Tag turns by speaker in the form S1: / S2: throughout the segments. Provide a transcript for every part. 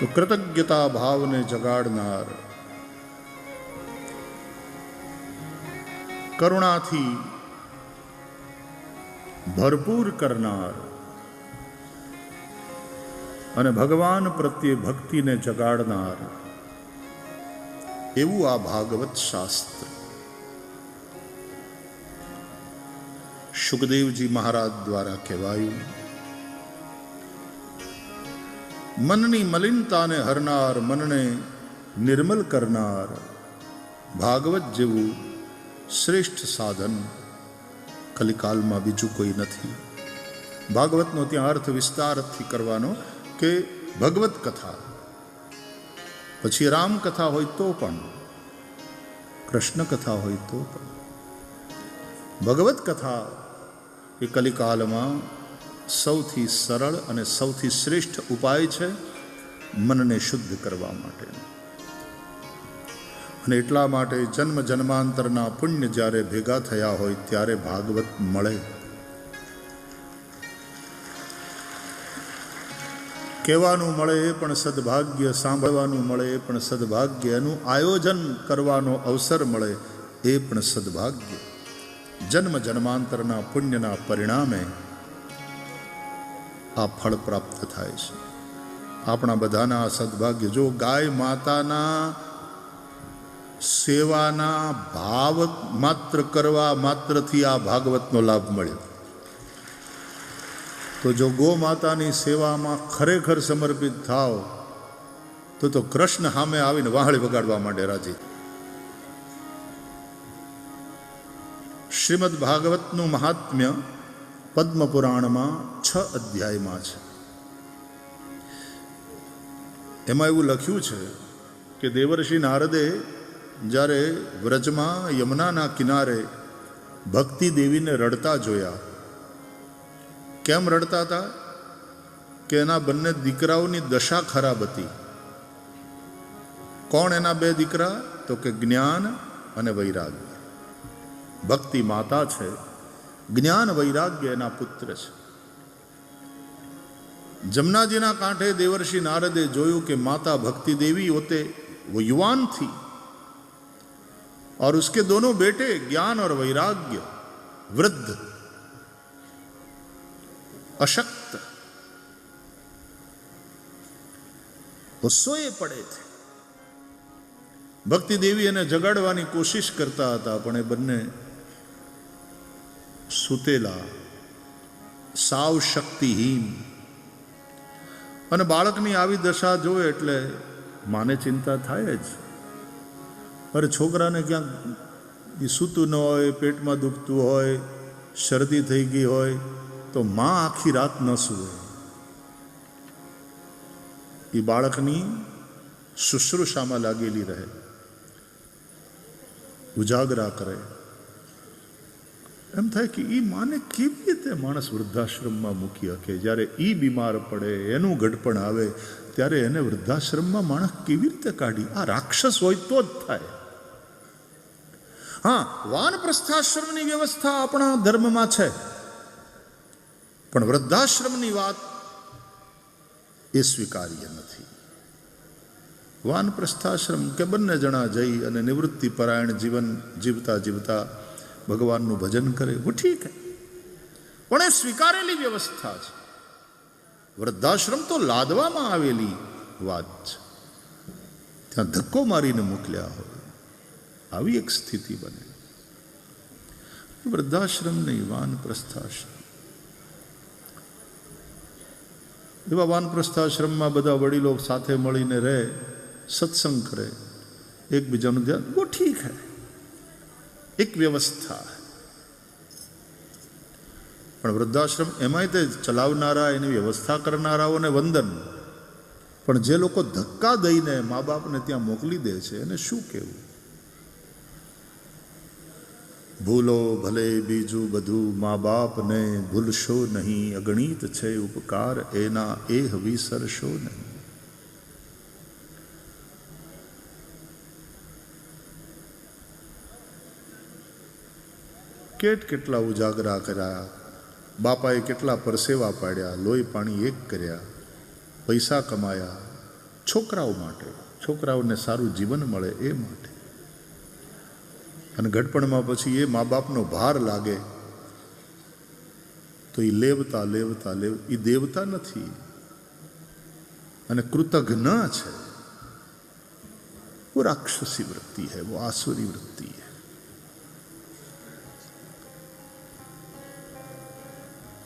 S1: તો કૃતજ્ઞતા ભાવને જગાડનાર, કરુણાથી ભરપૂર કરનાર અને ભગવાન પ્રત્યે ભક્તિને જગાડનાર એવું આ ભાગવત શાસ્ત્ર. સુખદેવજી મહારાજ દ્વારા કહેવાયું, મનની મલિનતાને હરનાર, મનને નિર્મલ કરનાર ભાગવત જેવું શ્રેષ્ઠ સાધન કલિકાલમાં બીજું કોઈ નથી. ભાગવતનો ત્યાં અર્થ વિસ્તારથી કરવાનો કે ભગવત કથા, પછી રામ કથા હોય તો પણ, કૃષ્ણ કથા હોય તો પણ, ભગવત કથા એ કલિકાલમાં સૌથી સરળ અને સૌથી શ્રેષ્ઠ ઉપાય છે મનને શુદ્ધ કરવા માટે. અને એટલા માટે જન્મ જન્માંતરના પુણ્ય જ્યારે ભેગા થયા હોય ત્યારે ભાગવત મળે. કહેવાનું મળે એ પણ સદભાગ્ય, સાંભળવાનું મળે એ પણ સદભાગ્ય, એનું આયોજન કરવાનો અવસર મળે એ પણ સદભાગ્ય. જન્મ જન્માંતરના પુણ્યના પરિણામે આ ફળ પ્રાપ્ત થાય છે. આપણા બધાના સદભાગ્ય. જો ગાય માતાના સેવાના ભાવ માત્ર કરવા માત્રથી આ ભાગવતનો લાભ મળ્યો, તો જો ગો માતાની સેવામાં ખરેખર સમર્પિત થાવ તો કૃષ્ણ સામે આવીને વાહળી વગાડવા માંડે રાજી. શ્રીમદ ભાગવતનું મહાત્મ્ય પદ્મ પુરાણમાં 6 અધ્યાયમાં છે. એમાં એવું લખ્યું છે કે દેવર્ષિ નારદે જ્યારે વ્રજમાં યમુનાના કિનારે ભક્તિ દેવીને રડતા જોયા. કેમ રડતા હતા? કે એના બંને દીકરાઓની દશા ખરાબ હતી. કોણ એના 2 દીકરા? તો કે જ્ઞાન અને વૈરાગ્ય. ભક્તિ માતા છે, જ્ઞાન વૈરાગ્ય એના પુત્ર છે. जमुनाजीना कांठे देवर्षि नारदे जोयू कि माता भक्ति देवी होते वो युवान थी और उसके दोनों बेटे ज्ञान और वैराग्य वृद्ध अशक्त वो सोए पड़े थे. भक्ति देवी एने जगाड़वानी कोशिश करता था पण ए बन्ने सुतेला साव शक्तिहीन. અને બાળકની આવી દશા જોવે એટલે માને ચિંતા થાય જ. અરે છોકરાને ક્યાંક એ સૂતું ન હોય, પેટમાં દુખતું હોય, શરદી થઈ ગઈ હોય તો માં આખી રાત ન સૂવે. એ બાળકની શુશ્રૂષામાં લાગેલી રહે, ઉજાગરા કરે. એમ થાય કે એ માને કેવી રીતે માણસ વૃદ્ધાશ્રમમાં મૂકી શકે? જ્યારે એ બીમાર પડે, એનું ઘડપણ આવે ત્યારે એને વૃદ્ધાશ્રમમાં માણસ કેવી રીતે કાઢી? આ રાક્ષસ હોય તો જ થાય. હા, વાનપ્રસ્થાશ્રમની વ્યવસ્થા આપણા ધર્મમાં છે, પણ વૃદ્ધાશ્રમની વાત એ સ્વીકાર્ય નથી. વાનપ્રસ્થાશ્રમ કે બંને જણા જઈ અને નિવૃત્તિ પરાયણ જીવન જીવતા જીવતા ભગવાનનું ભજન કરે, वो ठीक है, પણ એ સ્વીકારેલી વ્યવસ્થા છે. વૃદ્ધાશ્રમ તો લાદવામાં આવેલી વાત છે, ત્યાં ધક્કો મારીને મોકલ્યા હોય આવી એક સ્થિતિ બને. વૃદ્ધાશ્રમ નહીં, વાનપ્રસ્થાશ્રમ. એવા વાનપ્રસ્થાશ્રમમાં બધા વડીલો સાથે મળીને રહે, સત્સંગ કરે, એકબીજાનું ધ્યાન, वो ठीक है, એક વ્યવસ્થા. પણ વૃદ્ધાશ્રમ એમાંય તે ચલાવનારા, એની વ્યવસ્થા કરનારાઓને વંદન, પણ જે લોકો ધક્કા દઈને મા બાપને ત્યાં મોકલી દે છે એને શું કહેવું? ભૂલો ભલે બીજું બધું, મા બાપને ભૂલશો નહીં, અગણિત છે ઉપકાર એના, એ વિસરશો નહીં. કેટલા ઉજાગરા કર્યા, બાપાએ કેટલા પરસેવા પાડ્યા, લોહી પાણી એક કર્યા, પૈસા કમાયા, છોકરાઓ માટે, છોકરાઓને સારું જીવન મળે એ માટે. અને ઘડપણમાં પછી એ મા બાપનો ભાર લાગે તો એ લેવતા લેવતા એ દેવતા નથી અને કૃતજ્ઞ છે. वो राक्षसी वृत्ति है, वो आसुरी वृत्ति है.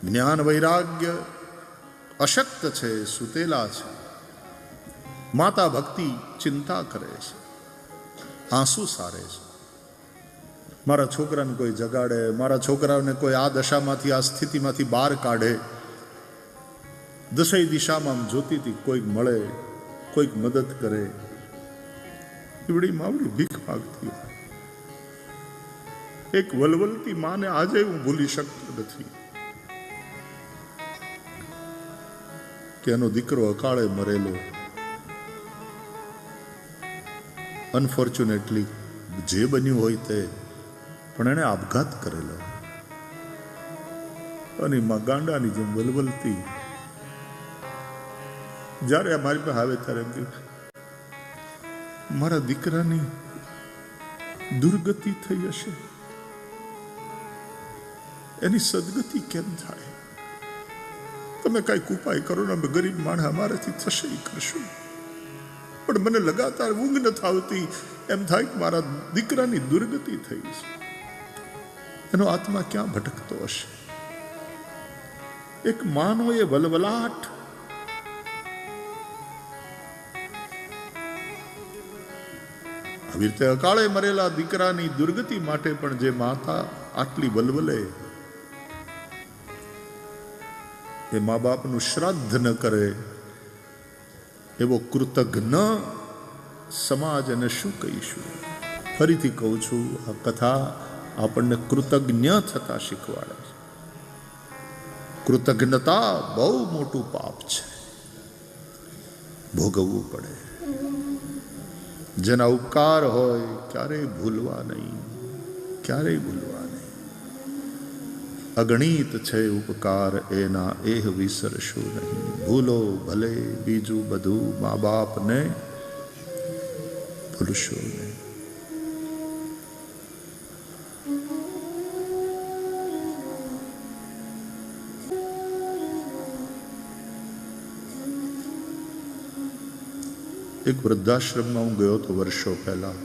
S1: ज्ञान वैराग्य अशक्त છે, સુતેલા છે. માતા ભક્તિ ચિંતા કરે છે, આંસુ સારે છે. મારા છોકરાને કોઈ જગાડે, મારા છોકરાઓને કોઈ આ દશામાંથી આ સ્થિતિમાંથી બહાર કાઢે. દસેય દિશામાં આમ જોતી હતી કોઈક મળે, કોઈક મદદ કરે. એવડી માવડી ભીખ માગતી હોય. એક વલવલતી માને આજે હું ભૂલી શકતો નથી કે એનો દીકરો અકાળે મરેલો. અનફોર્ચ્યુનેટલી જે બન્યું હોય તે, પણ એણે આપઘાત કરેલો. અને માં ગાંડાની જેમ વલવલતી. જ્યારે મારી પાસે આવે ત્યારે એમ કે મારા દીકરાની દુર્ગતિ થઈ હશે, એની સદગતિ કેમ થાય? તમે કાંઈક ઉપાય કરો ને, અમે ગરીબ માણસ, અમારાથી થશે એ કરશું. પણ મને લગાતાર ઊંઘ નથી આવતી. એમ થાય કે મારા દીકરાની દુર્ગતિ થઈ છે. એનો આત્મા ક્યાં ભટકતો હશે? એક માનો એ વલવલાટ. આવી રીતે અકાળે મરેલા દીકરાની દુર્ગતિ માટે પણ જે માતા આટલી વલવલે, એ મા બાપનું શ્રાદ્ધ ન કરે એવો કૃતજ્ઞ સમાજ એને શું કહીશું? ફરીથી કહું છું, આ કથા આપણને કૃતજ્ઞ થતા શીખવાડે છે. કૃતજ્ઞતા બહુ મોટું પાપ છે, ભોગવવું પડે. જેના ઉપકાર હોય ક્યારેય ભૂલવા નહીં, ક્યારેય ભૂલવા નહીં. અગણિત છે ઉપકાર એના, એહ વિસરશો નહીં. ભૂલો ભલે બીજું બધું, મા બાપને ભૂલશો નહીં. એક વૃદ્ધાશ્રમમાં હું ગયો હતો વર્ષો પહેલા.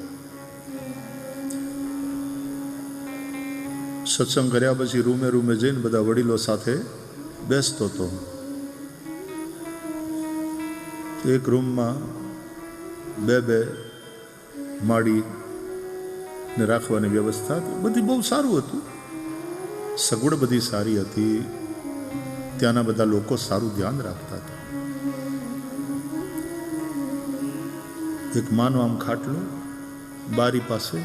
S1: સત્સંગ કર્યા પછી રૂમે રૂમે જઈને બધા વડીલો સાથે બેસતો હતો. એક રૂમમાં બે માળી ને રાખવાની વ્યવસ્થા હતી. બધી બહુ સારું હતું, સગવડ બધી સારી હતી. ત્યાંના બધા લોકો સારું ધ્યાન રાખતા હતા. એક માનો આમ ખાટલો બારી પાસે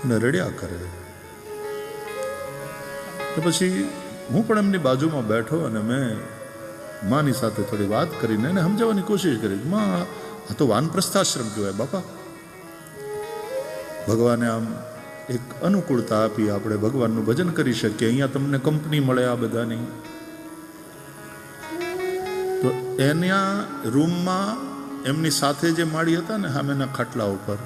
S1: અને રડ્યા કરે. પછી હું પણ એમની બાજુમાં બેઠો અને મેં માની સાથે થોડી વાત કરીને એને સમજાવવાની કોશિશ કરી. માં, આ તો વાનપ્રસ્થાશ્રમ કહેવાય બાપા. ભગવાને આમ એક અનુકૂળતા આપી, આપણે ભગવાનનું ભજન કરી શકીએ. અહીંયા તમને કંપની મળે આ બધાની. તો એના રૂમમાં એમની સાથે જે માળી હતા ને સામેના ખાટલા ઉપર,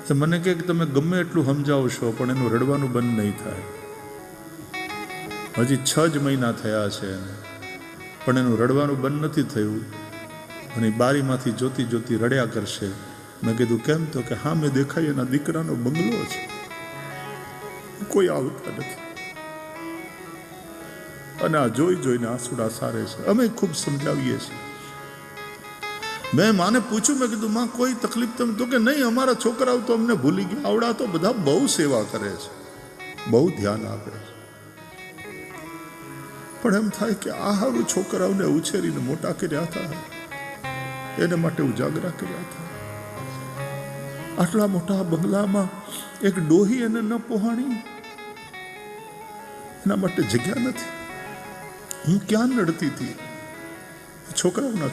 S1: એ મને કહે કે તમે ગમે એટલું સમજાવશો પણ એનું રડવાનું બંધ નહીં થાય. હજી 6 જ મહિના થયા છે એને, પણ એનું રડવાનું બંધ નથી થયું. અને બારીમાંથી જોતી જોતી રડ્યા કરશે. મેં કીધું કેમ? તો કે હા, મેં દેખાય એના દીકરાનો બંગલો છે, કોઈ આવતા નથી. અને આ જોઈ જોઈને આંસુડા સારે છે. અમે ખૂબ સમજાવીએ છીએ. મેં માને પૂછ્યું, મેં કીધું માં કોઈ તકલીફ તમે? તો કે નહીં, અમારા છોકરાઓ તો અમને ભૂલી ગયા. આવડા તો બધા બહુ સેવા કરે છે, બહુ ધ્યાન આપે છે. પણ એમ થાય કે આ હારું છોકરાઓને ઉછેરીને મોટા કર્યા હતા, એને માટે ઉજાગરા કર્યા હતા. આટલા મોટા બંગલામાં એક ડોહી એને ન પહોંચાણી, એના માટે જગ્યા નથી. હું ક્યાં નડતી હતી?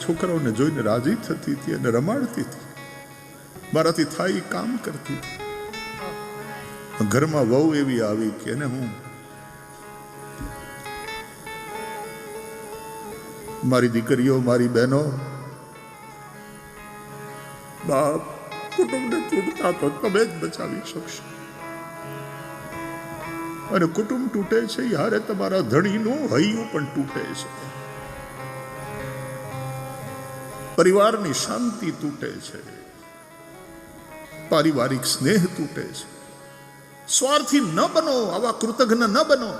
S1: છોકરાઓને જોઈને રાજી થતી હતી અને રમાડતી હતી. મારાથી થાય કામ કરતી હતી. ઘરમાં વહુ એવી આવી કે એને હું મારી દીકરીઓ, મારી બહેનો, બાપ કુટુંબને તૂટતા તો તમે જ બચાવી શકશો. અને કુટુંબ તૂટે છે યારે તમારા ધણીનું હૈયું પણ તૂટે છે. પરિવારની શાંતિ તૂટે છે, પારિવારિક સ્નેહ તૂટે છે. સ્વાર્થી ન બનો, આવા કૃતજ્ઞ ન બનો.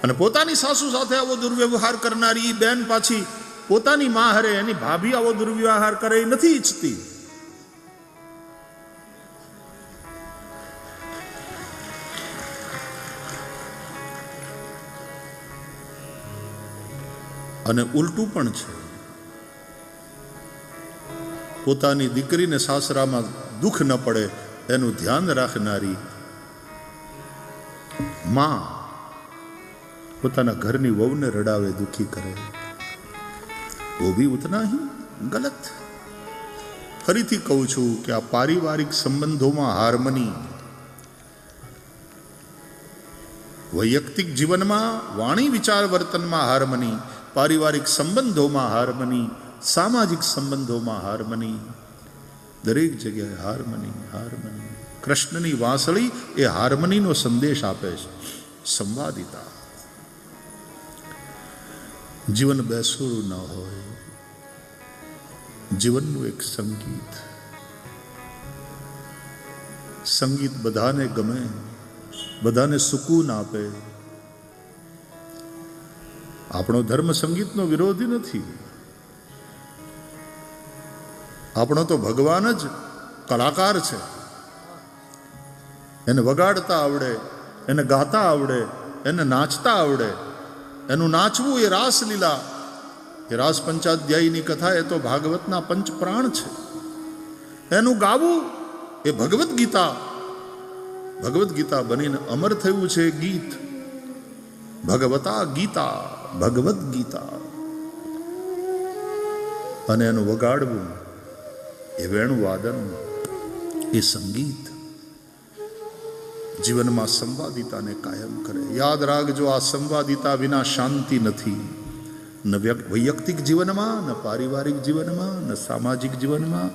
S1: અને પોતાની સાસુ સાથે આવો દુર્વ્યવહાર કરનારી બેન પાછી પોતાની માં હારે એની ભાભી આવો દુર્વ્યવહાર કરે એ નથી ઈચ્છતી. અને ઉલટું પણ છે. પોતાની દીકરીને સાસરામાં દુઃખ ન પડે એનું ધ્યાન રાખનારી માં પોતાના ઘરની વહુને રડાવે, દુખી કરે, वो भी उतना ही गलत. ફરીથી કહું છું કે આ પારિવારિક સંબંધોમાં હાર્મની, વૈયક્તિક જીવનમાં વાણી વિચાર વર્તનમાં હાર્મની, પારિવારિક સંબંધોમાં હાર્મની, સામાજિક સંબંધોમાં હાર્મની, દરેક જગ્યાએ હાર્મની. હાર્મની. કૃષ્ણની વાંસળી એ હાર્મનીનો સંદેશ આપે છે. સંવાદિતા. જીવન બેસુરું ન હોય, જીવનનું એક સંગીત. સંગીત બધાને ગમે, બધાને સુકૂન આપે. આપણો ધર્મ સંગીતનો વિરોધી નથી. આપણો તો ભગવાન જ કલાકાર છે. એને વગાડતા આવડે, એને ગાતા આવડે, એને નાચતા આવડે. એનું નાચવું એ રાસલીલા, એ રાસ પંચાધ્યાયની કથા, એ તો ભાગવતના પંચ પ્રાણ છે. એનું ગાવું એ ભગવદ્ ગીતા. ભગવદ્ ગીતા બનીને અમર થયું છે ગીત. ભગવતા ગીતા, ભગવદ્ ગીતા. અને એનું વગાડવું એ વેણુવાદન, એ સંગીત. જીવનમાં સંવાદિતાને કાયમ કરે. યાદ રાખજો, આ સંવાદિતા વિના શાંતિ નથી. ન વૈયક્તિક જીવનમાં, ન પારિવારિક જીવનમાં, ન સામાજિક જીવનમાં,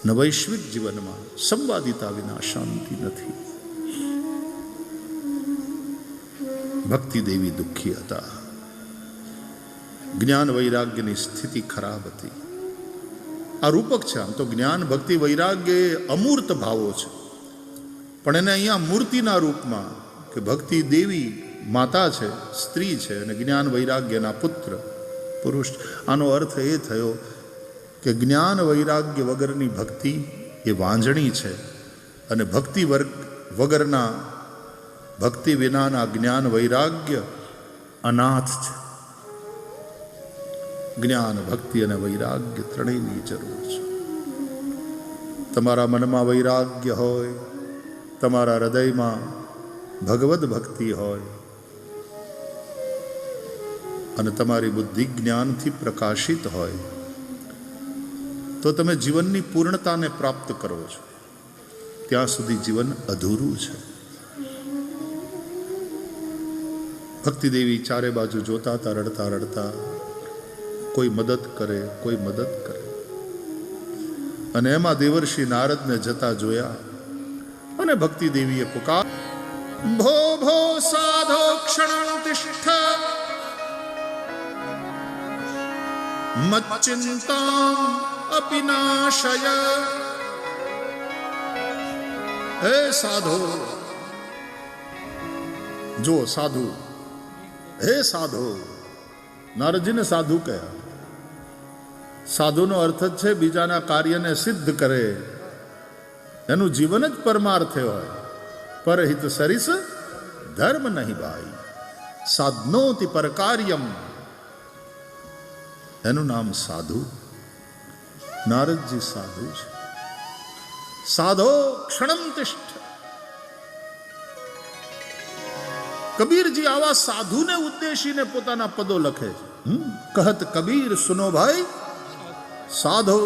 S1: ન વૈશ્વિક જીવનમાં. સંવાદિતા વિના શાંતિ નથી. ભક્તિ દેવી દુઃખી હતા. જ્ઞાન વૈરાગ્યની સ્થિતિ ખરાબ હતી. આ રૂપક છે. આમ તો જ્ઞાન ભક્તિ વૈરાગ્ય એ અમૂર્ત ભાવો છે, પણ એને અહીંયા મૂર્તિના રૂપમાં કે ભક્તિ દેવી માતા છે, સ્ત્રી છે, અને જ્ઞાન વૈરાગ્યના પુત્ર પુરુષ. આનો અર્થ એ થયો કે જ્ઞાન વૈરાગ્ય વગરની ભક્તિ એ વાંજણી છે, અને ભક્તિ વગરના, ભક્તિ વિનાના જ્ઞાન વૈરાગ્ય અનાથ છે. જ્ઞાન ભક્તિ અને વૈરાગ્ય ત્રણેયની જરૂર છે. તમારા મનમાં વૈરાગ્ય હોય, તમારા હૃદયમાં ભગવદ ભક્તિ હોય, અને તમારી બુદ્ધિ જ્ઞાનથી પ્રકાશિત હોય, તો તમે જીવનની પૂર્ણતાને પ્રાપ્ત કરો છો. ત્યાં સુધી જીવન અધૂરું છે. ભક્તિ દેવી ચારે બાજુ જોતા હતા, રડતા રડતા. કોઈ મદદ કરે, કોઈ મદદ કરે. અને એમાં દેવર્ષિ નારદને જતા જોયા, અને ભક્તિ દેવીએ પુકાર, ભો ભો સાધો ક્ષણ તિષ્ઠ મચ્ચિંતામ અપિનાશય. હે સાધો, જો સાધુ, હે સાધો. નારદજીને સાધુ કહ્યા. સાધુનો અર્થ જ છે બીજાના કાર્યને સિદ્ધ કરે. એનું જીવન જ પરમાર્થ હોય. પરહિત સરિસ ધર્મ નહીં ભાઈ, સાધનોતિ પર કાર્યમ. એનું નામ સાધુ. નારદજી સાધુ છે. સાધો ક્ષણમ તિષ્ઠ. કબીરજી આવા સાધુને ઉદ્દેશીને પોતાના પદો લખે છે. કહત કબીર સુનો ભાઈ સાધો.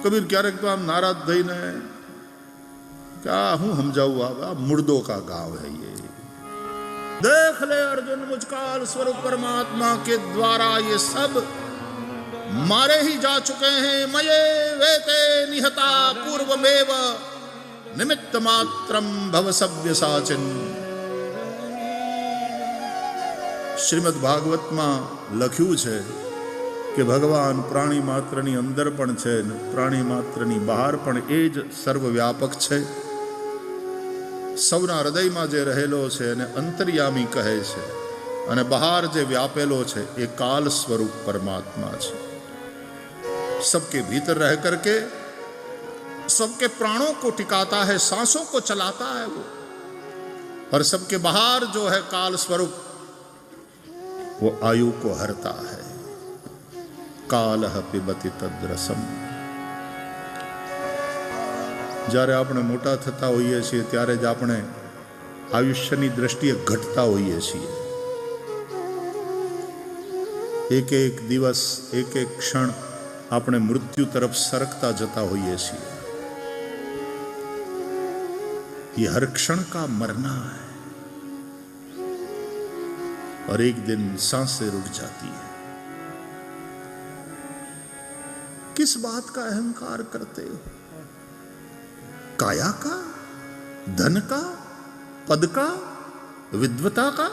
S1: કબીર ક્યારેક તો આમ નારાજ થઈને કે આ હું સમજાવું, આ મુર્દો કા ગાંવ હૈ, ये देख ले अर्जुन, मुझ काल स्वरूप परमात्मा के द्वारा ये सब मारे ही जा चुके हैं। मये वेते निहता पूर्वमेव निमित्त मात्रम भव सव्यसाचिन। શ્રીમદ ભાગવતમાં લખ્યું છે કે ભગવાન પ્રાણી માત્રની અંદર પણ છે ને પ્રાણી માત્રની બહાર પણ એ જ સર્વવ્યાપક છે. સૌના હૃદયમાં જે રહેલો છે એને અંતર્યામી કહે છે અને બહાર જે વ્યાપેલો છે એ કાલ સ્વરૂપ પરમાત્મા છે. सबके भीतर रह करके सबके प्राणों को टिकाता है, सांसों को चलाता है वो, और सबके बाहर जो है काल स्वरूप वो आयु को हरता है. कालः पिबति तद्रसम. જ્યારે આપણે મોટા થતા હોઈએ છીએ ત્યારે જ આપણે આયુષ્યની દ્રષ્ટિએ ઘટતા હોઈએ છીએ. એક એક દિવસ એક એક ક્ષણ આપણે મૃત્યુ તરફ સરકતા જતા હોઈએ છીએ. ये हर क्षण का मरना है और एक दिन सांसें रुक जाती है. किस बात का अहंकार करते हो? काया का, धन का, पद का, विद्वता का?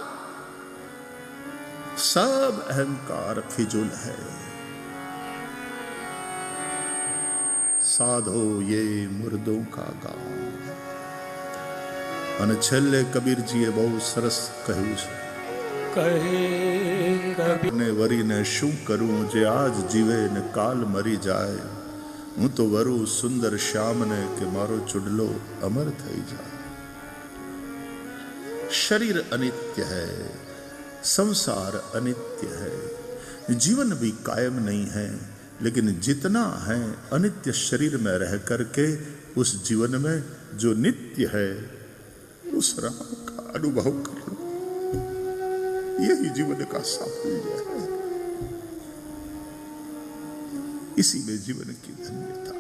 S1: सब अहंकार फिजूल है. साधो ये मुर्दों का गांव. અને છેલ્લે કબીરજીએ બહુ સરસ કહ્યું છે, કહે ને વરીને શું કરું, જે આજ જીવે ને કાલ મરી જાય. હું તો વરું સુંદર શ્યામને કે મારો ચુડલો અમર થઈ જાય. शरीर अनित्य है, संसार अनित्य है, जीवन भी कायम नहीं है, लेकिन जितना है अनित्य शरीर में रह करके उस जीवन में जो नित्य है उस राम का अनुभव कर लो. यही जीवन का साफल्य है. इसी में जीवन की धन्यता.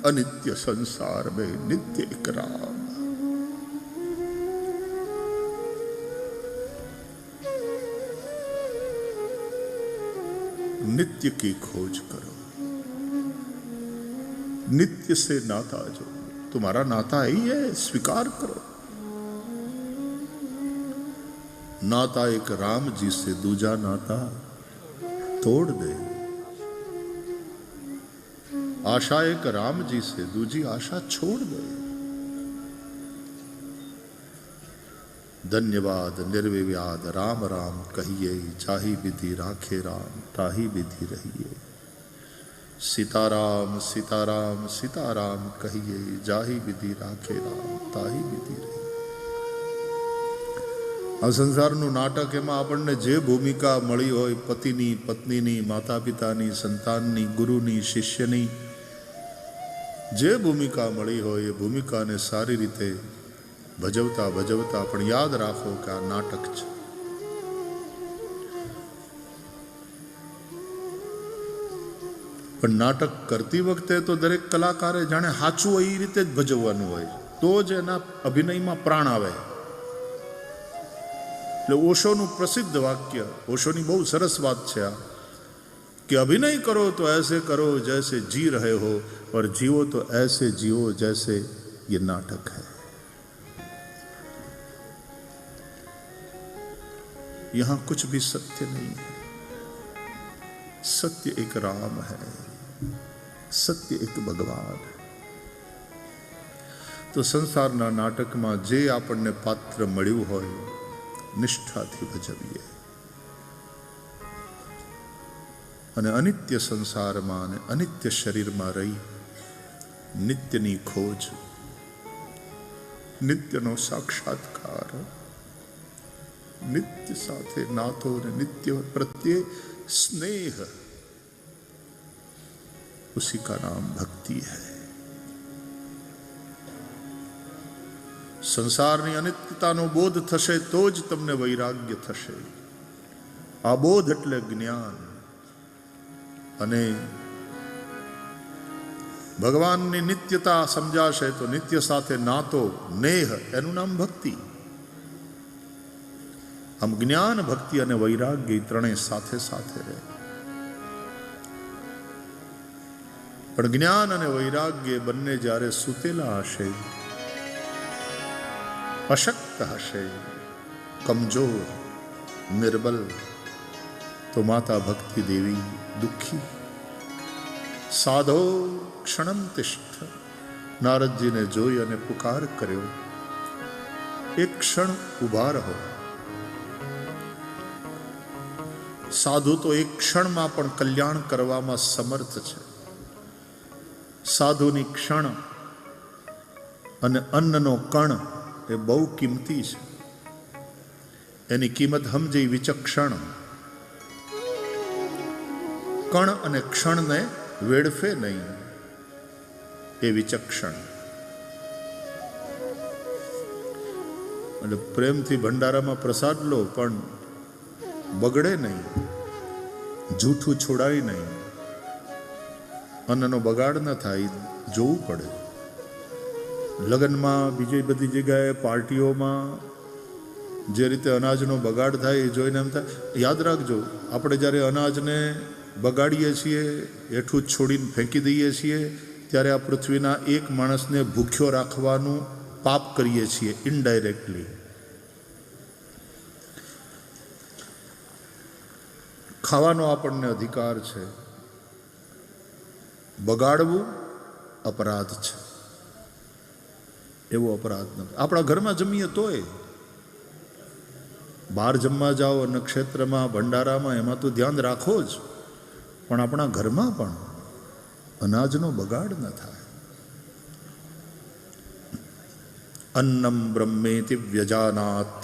S1: अनित्य संसार में नित्य एक राम. नित्य की खोज करो, नित्य से नाता जो तुम्हारा नाता ही है, स्वीकार करो. नाता एक राम जी से दूजा नाता तोड़ दे. आशा एक राम जी से दूजी आशा छोड़ दे. धन्यवाद निर्विवाद राम राम कहिए, चाही विधि राखे राम ताही विधि रहिए. सीताराम सीताराम सीताराम कहिए, जाही विधि राखे राम ताही विधि रहिए. આ સંસારનું નાટક, એમાં આપણને જે ભૂમિકા મળી હોય, પતિની, પત્નીની, માતા પિતાની, સંતાનની, ગુરુની, શિષ્યની, જે ભૂમિકા મળી હોય એ ભૂમિકાને સારી રીતે ભજવતા ભજવતા પણ યાદ રાખો કે આ નાટક છે. પણ નાટક કરતી વખતે તો દરેક કલાકારે જાણે સાચું હોય એ રીતે જ ભજવવાનું હોય, તો જ એના અભિનયમાં પ્રાણ આવે. એટલે ઓશોનું પ્રસિદ્ધ વાક્ય, ઓશોની બહુ સરસ વાત છે આ, कि अभिनय करो तो ऐसे करो जैसे जी रहे हो, और जियो तो ऐसे जियो जैसे ये नाटक है. यहां कुछ भी सत्य नहीं है. सत्य एक राम है, सत्य एक भगवान है. तो संसारना नाटकમાં જે આપણને પાત્ર મળ્યું હોય નિષ્ઠાથી ભજવીએ. અને અનિત્ય સંસારમાં અને અનિત્ય શરીરમાં રહી નિત્યની ખોજ, નિત્યનો સાક્ષાત્કાર, નિત્ય સાથે નાતો અને નિત્ય પ્રત્યે સ્નેહ, उसी का नाम भक्ति है. સંસારની અનિત્યતાનો બોધ થશે તો જ તમને વૈરાગ્ય થશે. આ બોધ એટલે જ્ઞાન. અને ભગવાનની નિત્યતા સમજાશે તો નિત્ય સાથે નાતો નેહ, એનું નામ ભક્તિ. આમ જ્ઞાન, ભક્તિ અને વૈરાગ્ય ત્રણેય સાથે સાથે રહે. પણ જ્ઞાન અને વૈરાગ્ય બંને જ્યારે સૂતેલા હશે, અશક્ત હશે, કમજોર, નિર્બલ, તો માતા ભક્તિ દેવી દુઃખી. સાધો ક્ષણમ તિષ્ઠ, નારદજીને જોઈ અને પુકાર કર્યો, એક ક્ષણ ઉભા રહો. સાધુ તો એક ક્ષણમાં પણ કલ્યાણ કરવામાં સમર્થ છે. સાધુની ક્ષણ અને અન્નનો કણ એ બહુ કિંમતી છે. એની કિંમત સમજી વિચક્ષણ. કણ અને ક્ષણને વેડફે નહીં, એ વિચક્ષણ. એટલે પ્રેમથી ભંડારામાં પ્રસાદ લો, પણ બગડે નહીં, જૂઠું છોડાય નહીં, અન્નનો બગાડ ન થાય, જોવું પડે. લગ્નમાં, બીજી બધી જગ્યાએ, પાર્ટીઓમાં જે રીતે અનાજનો બગાડ થાય એ જોઈને એમ થાય. યાદ રાખજો, આપણે જ્યારે અનાજને બગાડીએ છીએ, હેઠું છોડીને ફેંકી દઈએ છીએ, ત્યારે આ પૃથ્વીના એક માણસને ભૂખ્યો રાખવાનું પાપ કરીએ છીએ ઇનડાયરેક્ટલી. ખાવાનો આપણને અધિકાર છે, બગાડવું અપરાધ છે. એવો અપરાધ નથી. આપણા ઘરમાં જમીએ તોય, બહાર જમવા જાઓ, નક્ષત્રમાં, ભંડારામાં, એમાં તો ધ્યાન રાખો જ, પણ આપણા ઘરમાં પણ અનાજનો બગાડ ન થાય. અન્નમ બ્રહ્મેતિ વ્યજાનાત,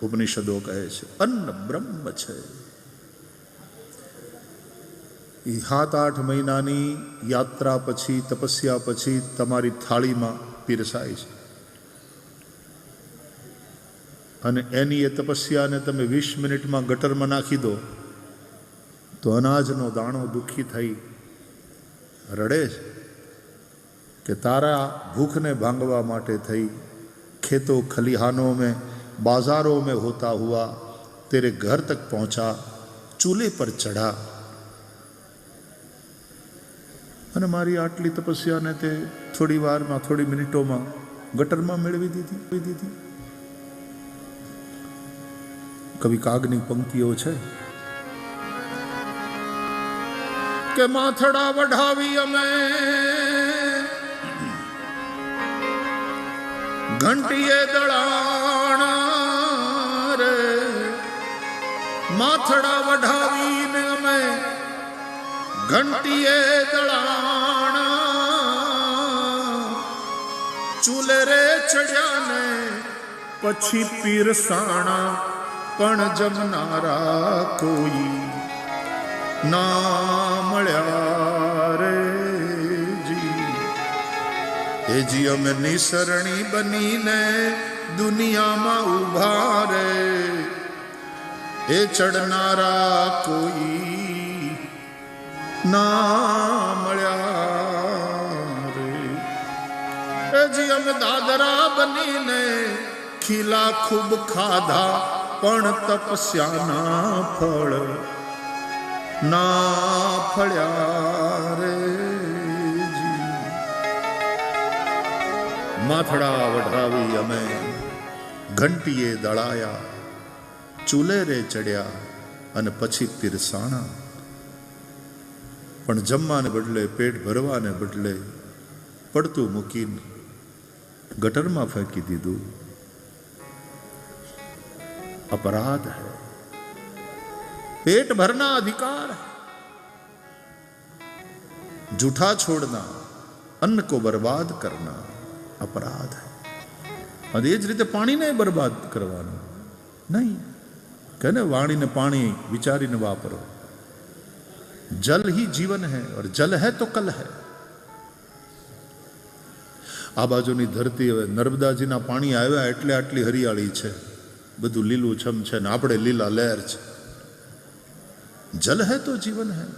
S1: ઉપનિષદો કહે છે અન્ન બ્રહ્મ છે. એ 7-8 મહિનાની યાત્રા પછી, તપસ્યા પછી તમારી થાળીમાં પીરસાય છે, અને એની એ તપસ્યાને તમે 20 મિનિટમાં ગટરમાં નાખી દો, તો અનાજનો દાણો દુઃખી થઈ રડે છે કે તારા ભૂખને ભાંગવા માટે થઈ ખેતો ખલિહાનો में, बाजारों में होता हुआ तेरे घर तक पहुंचा, चूल्हे पर चढ़ा, અને મારી આટલી તપસ્યાને તે થોડી વારમાં, થોડી મિનિટોમાં ગટરમાં મેળવી દીધી. કવિ કાગની પંક્તિઓ છે કે માથડા વઢાવી અમે ઘંટીએ દળાણા રે, માથડા વઢાવીને અમે ઘંટીએ દળાણા, ચૂલે રે ચડ્યા ને પછી પીરસાણા, પણ જમનારા કોઈ ના મળ્યા રે જી. એ જી અમે નિસરણી બનીને દુનિયામાં ઉભા રે, એ ચડનારા કોઈ ના મળ્યા રે. એ જી અમે દાદરા બનીને ખીલા ખૂબ ખાધા, પણ તપસ્યાના ફળ ના ફળ્યા રે જી. માથડા વઢાવી અમે ઘંટીએ દળાયા, ચૂલે રે ચડ્યા, અને પછી પીરસાણા, પણ જમવાને બદલે, પેટ ભરવાને બદલે પડતું મૂકીને ગટરમાં ફેંકી દીધું. अपराध है, पेट भरना अधिकार है, जूठा छोड़ना, अन्न को बर्बाद करना अपराध है. और ये ज रीते पानी ने बर्बाद करवाना नहीं, कहने वाणी ने पानी विचारी ने वापरो. जल ही जीवन है, और जल है तो कल है. आ बाजुनी धरती हवे नर्मदाजीना पाणी आव्या એટલે આટલી હરિયાળી છે, બધું લીલું છમ છે, ને આપણે લીલા લહેર છે. જલ હૈ તો જીવન હૈ.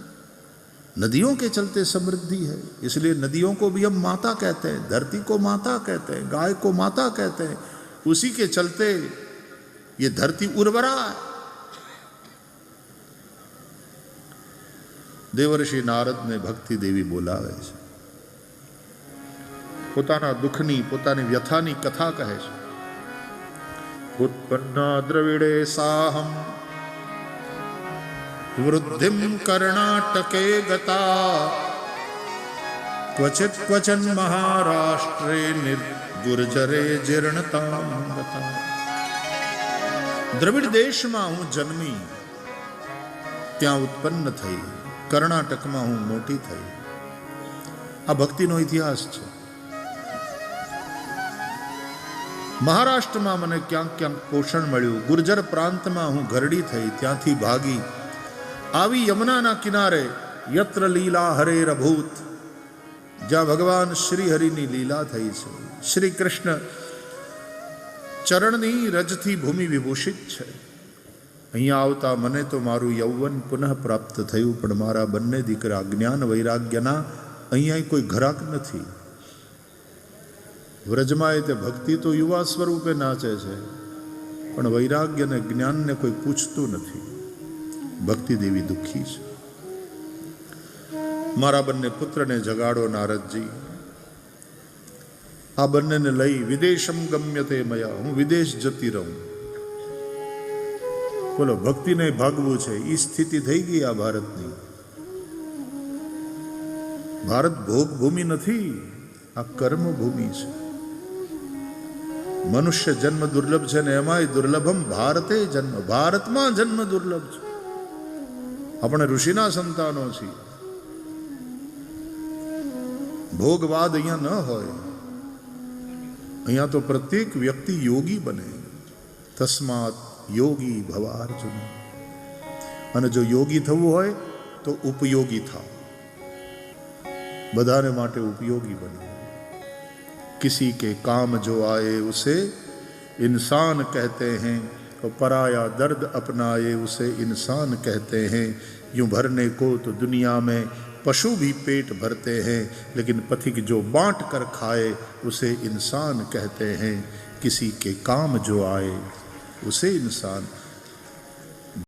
S1: नदियों के चलते समृद्धि है, इसलिए नदियों को भी हम माता कहते हैं, धरती को माता कहते हैं, गाय को माता कहते हैं। उसी के चलते ये धरती उर्वरा है। देवर्षि नारद ने भक्ति देवी बोलावे છે, પોતાના દુઃખની પોતાની વ્યથાની કથા કહે છે। ઉત્પન્ના દ્રવિડે સાહમ વૃદ્ધિમ કર્ણાટકે ગતા ક્વચિત ક્વચન મહારાષ્ટ્રે નિર્ગુર્જરે જીર્ણતામ ગતા। દ્રવિડ દેશમાં હું જન્મી, ત્યાં ઉત્પન્ન થઈ, કર્ણાટકમાં હું મોટી થઈ। આ ભક્તિનો ઇતિહાસ છે। મહારાષ્ટ્રમાં મને ક્યાંક ક્યાંક પોષણ મળ્યું, ગુર્જર પ્રાંતમાં હું ઘરડી થઈ, ત્યાંથી ભાગી આવી યમુનાના કિનારે યત્ર લીલા હરેર અભૂત, જ્યાં ભગવાન શ્રી હરિની લીલા થઈ છે। શ્રી કૃષ્ણ ચરણની રજથી ભૂમિ વિભૂષિત છે। અહીંયા આવતા મને તો મારું યૌવન પુનઃ પ્રાપ્ત થયું, પણ મારા બંને દીકરા જ્ઞાન વૈરાગ્યના અહીંયા કોઈ ઘરાક નથી। વ્રજમાં તે ભક્તિ તો યુવા સ્વરૂપે નાચે છે, પણ વૈરાગ્ય ને જ્ઞાનને કોઈ પૂછતું નથી। ભક્તિ દેવી દુઃખી છે। મારા બંને પુત્રને જગાડો નારદજી, આ બંનેને લઈ વિદેશમ ગમ્યતે મયા, હું વિદેશ જતી રહું। બોલો, ભક્તિને ભાગવું છે એ સ્થિતિ થઈ ગઈ આ ભારતની। ભારત ભોગ ભૂમિ નથી, આ કર્મ ભૂમિ છે। મનુષ્ય જન્મ દુર્લભ છે ને એમાંય દુર્લભમ ભારતે જન્મ, ભારતમાં જન્મ દુર્લભ છે। આપણે ઋષિના સંતાનો છીએ। ભોગવાદ અહીંયા ન હોય, અહીંયા તો પ્રત્યેક વ્યક્તિ યોગી બને। તસ્માત યોગી ભવાર્જુન। અને જો યોગી થવું હોય તો ઉપયોગી થાઓ, બધાને માટે ઉપયોગી બનો। किसी के काम जो आए उसे इंसान कहते हैं, और पराया दर्द अपनाए उसे इंसान कहते हैं। यूं भरने को तो दुनिया में पशु भी पेट भरते हैं, लेकिन पथिक जो बांट कर खाए उसे इंसान कहते हैं। किसी के काम जो आए उसे इंसान